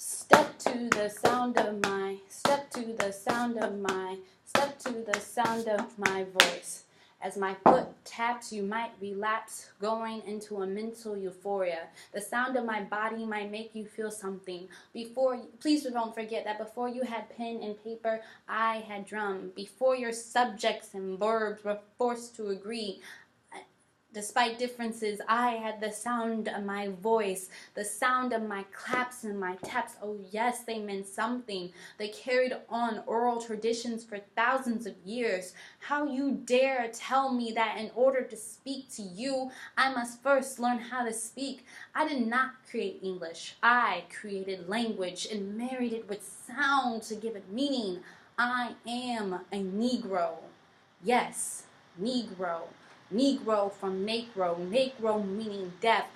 Step to the sound of my, step to the sound of my, step to the sound of my voice. As my foot taps, you might relapse, going into a mental euphoria. The sound of my body might make you feel something. Please don't forget that before you had pen and paper, I had drum. Before your subjects and verbs were forced to agree, despite differences, I had the sound of my voice, the sound of my claps and my taps. Oh yes, they meant something. They carried on oral traditions for thousands of years. How you dare tell me that in order to speak to you, I must first learn how to speak? I did not create English. I created language and married it with sound to give it meaning. I am a Negro. Yes, Negro. Negro from Negro, Negro meaning deaf.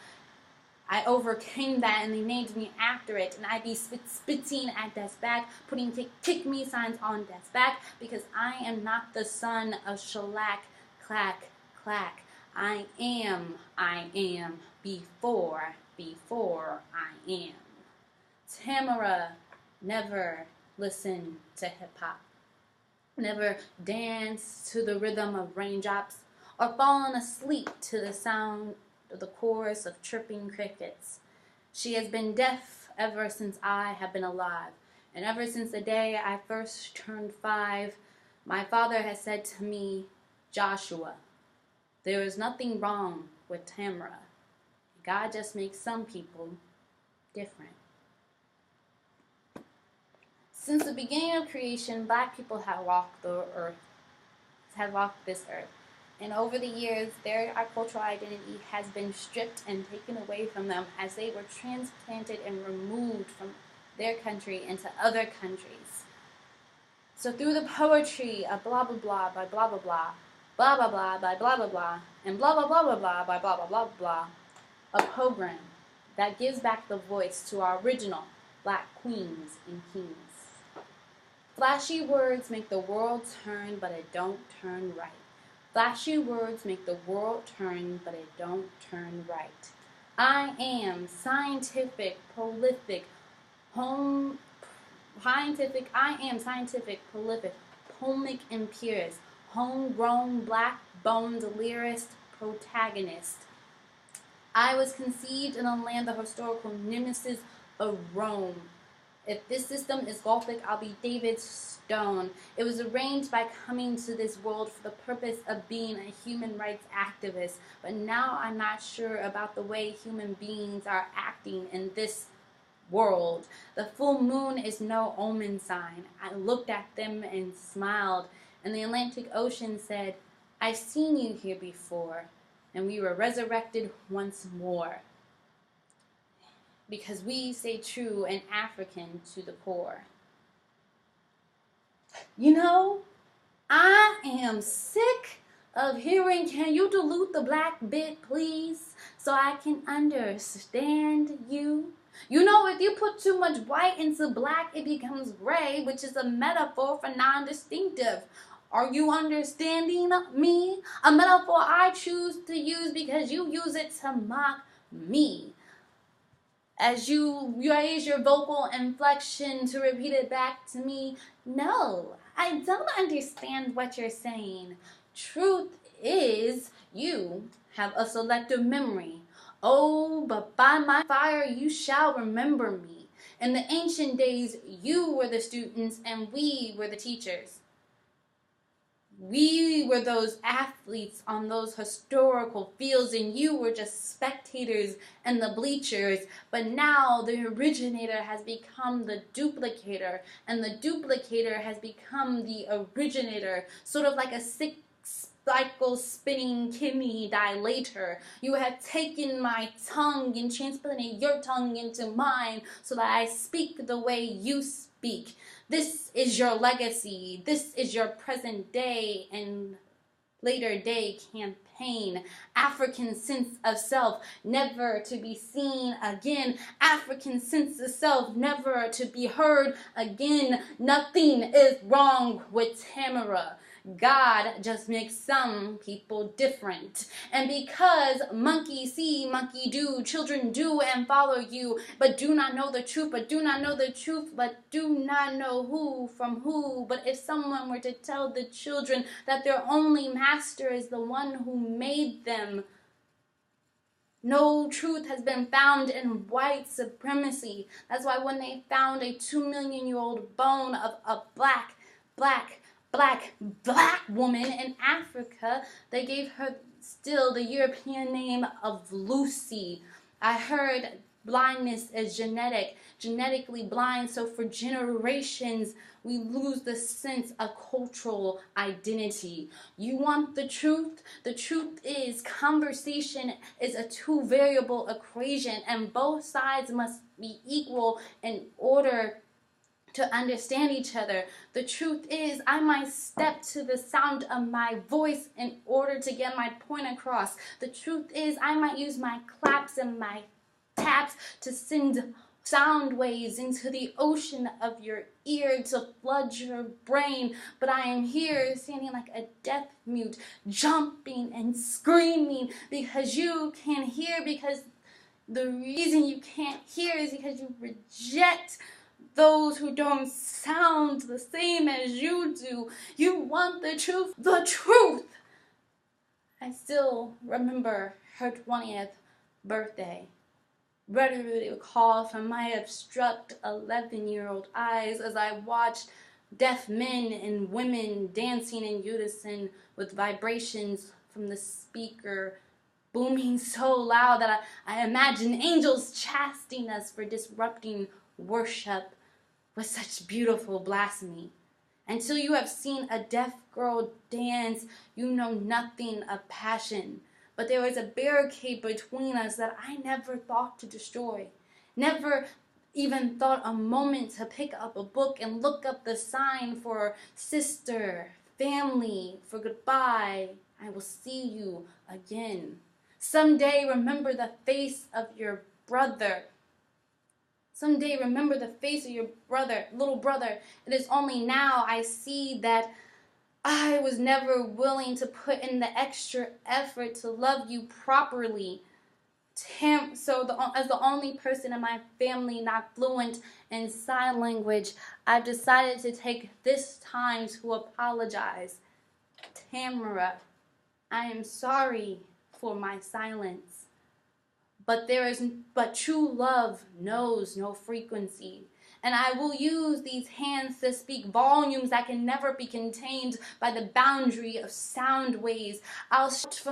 I overcame that and they named me after it. And I be spitting at death's back, putting kick me signs on death's back, because I am not the son of shellac, clack, clack. I am, before I am. Tamara never listened to hip-hop, never danced to the rhythm of raindrops, or fallen asleep to the sound of the chorus of chirping crickets. She has been deaf ever since I have been alive, and ever since the day I first turned 5, my father has said to me, Joshua, there is nothing wrong with Tamara. God just makes some people different. Since the beginning of creation, Black people have walked this earth. And over the years, their cultural identity has been stripped and taken away from them as they were transplanted and removed from their country into other countries. So through the poetry of blah blah blah by blah blah blah, blah blah blah by blah blah blah, and blah blah blah blah blah by blah blah blah blah, a program that gives back the voice to our original Black queens and kings. Flashy words make the world turn, but it don't turn right. Flashy words make the world turn, but it don't turn right. I am scientific, prolific, poemic and purist, homegrown, black-boned lyrist, protagonist. I was conceived in a land of historical nemesis of Rome. If this system is Gothic, I'll be David Stone. It was arranged by coming to this world for the purpose of being a human rights activist, but now I'm not sure about the way human beings are acting in this world. The full moon is no omen sign. I looked at them and smiled, and the Atlantic Ocean said, I've seen you here before, and we were resurrected once more. Because we stay true and African to the core. You know, I am sick of hearing, can you dilute the black bit, please, so I can understand you? You know, if you put too much white into black, it becomes gray, which is a metaphor for non-distinctive. Are you understanding me? A metaphor I choose to use because you use it to mock me. As you raise your vocal inflection to repeat it back to me, no, I don't understand what you're saying. Truth is, you have a selective memory. Oh, but by my fire you shall remember me. In the ancient days, you were the students and we were the teachers. We were those athletes on those historical fields, and you were just spectators in the bleachers. But now the originator has become the duplicator, and the duplicator has become the originator, sort of like a sick cycle spinning kidney dilator. You have taken my tongue and transplanted your tongue into mine so that I speak the way you speak. This is your legacy. This is your present day and later day campaign. African sense of self, never to be seen again. African sense of self, never to be heard again. Nothing is wrong with Tamara. God just makes some people different. And because monkey see, monkey do, children do and follow you, but do not know the truth, but do not know the truth, but do not know who from who. But if someone were to tell the children that their only master is the one who made them, no truth has been found in white supremacy. That's why when they found a 2 million-year-old bone of a black woman in Africa, they gave her still the European name of Lucy. I heard blindness is genetically blind, so for generations we lose the sense of cultural identity. You want the truth? The truth is conversation is a two-variable equation, and both sides must be equal in order to understand each other. The truth is, I might step to the sound of my voice in order to get my point across. The truth is, I might use my claps and my taps to send sound waves into the ocean of your ear to flood your brain, but I am here standing like a deaf mute, jumping and screaming because you can't hear, because the reason you can't hear is because you reject those who don't sound the same as you do. You want the truth. The truth! I still remember her 20th birthday. Readily recall from my obstruct 11-year-old eyes as I watched deaf men and women dancing in unison with vibrations from the speaker booming so loud that I imagine angels chastening us for disrupting worship with such beautiful blasphemy. Until you have seen a deaf girl dance, you know nothing of passion. But there was a barricade between us that I never thought to destroy. Never even thought a moment to pick up a book and look up the sign for sister, family, for goodbye. I will see you again. Someday remember the face of your brother. Someday remember the face of your brother, little brother. It is only now I see that I was never willing to put in the extra effort to love you properly. As the only person in my family not fluent in sign language, I've decided to take this time to apologize. Tamara, I am sorry for my silence. But true love knows no frequency. And I will use these hands to speak volumes that can never be contained by the boundary of sound waves. I'll shout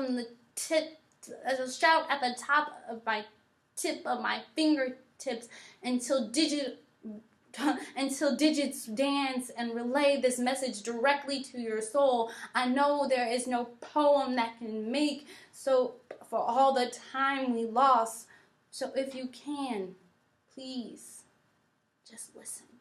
at the top of my tip of my fingertips until digits dance and relay this message directly to your soul. I know there is no poem that can make so for all the time we lost. So if you can, please just listen.